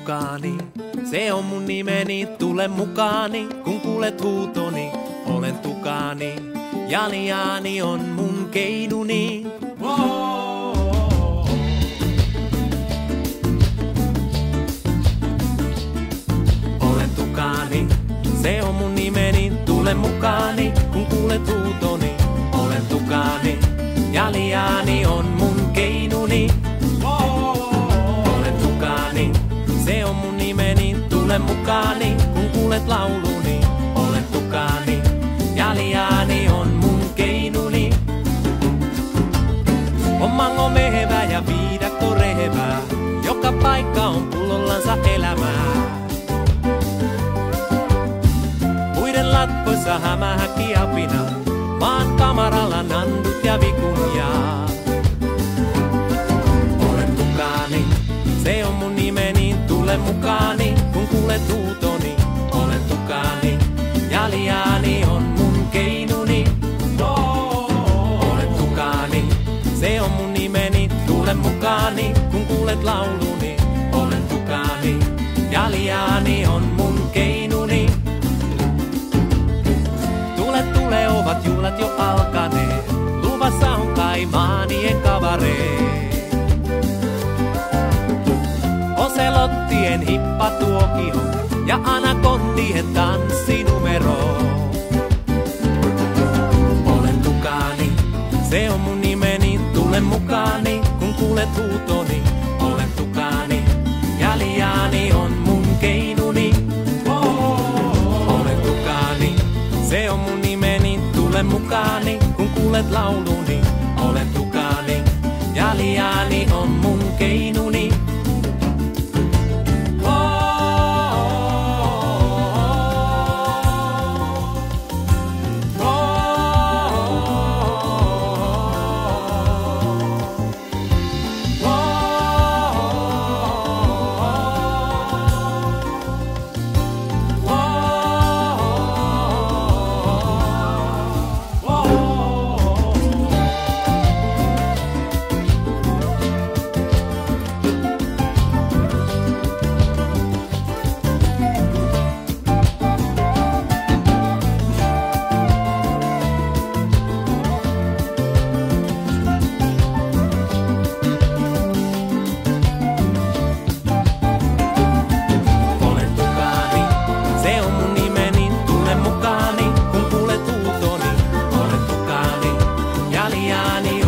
Tukaani, se on mun nimeni, tule mukaani, kun kuulet huutoni. Olen Tukaani, Janiaani on mun keinuni. Olen Tukaani, se on mun nimeni, tule mukaani, kun kuulet huutoni. Olen Tukaani, Janiaani on mun keinuni. Olen Tukaani, se on mun nimeni, tule mukaani, kun kuulet lauluni. Olen Tukaani, Janiaani on mun keinuni. On mango mehevä ja viidakko rehevää, joka paikka on pullollansa elämää. Puiden latvoissa hämähäkki apina, maan kamaralla nandut ja vikunjaa. Olen Tukaani, se on mun nimeni, tule mukaani, kun kuulet huutoni. Olen Tukaani, Janiaani on mun keinuni. Olen Tukaani, se on mun nimeni, tule mukaani, kun kuulet lauluni. Olen Tukaani, Janiaani on mun keinuni. Tule, ovat juhlat jo alkaneet, luvassa on kai maanien kabareet. Oselottien hippatuokio ja anakondien tanssinumero. Olen Tukaani, se on mun nimeni, tule mukaani, kun kuulet huutoni. Olen Tukaani, Janiaani on mun keinuni. Olen Tukaani, se on mun nimeni, tule mukaani, kun kuulet lauluni. Olen Tukaani, Janiaani on mun keinuni. Janiaani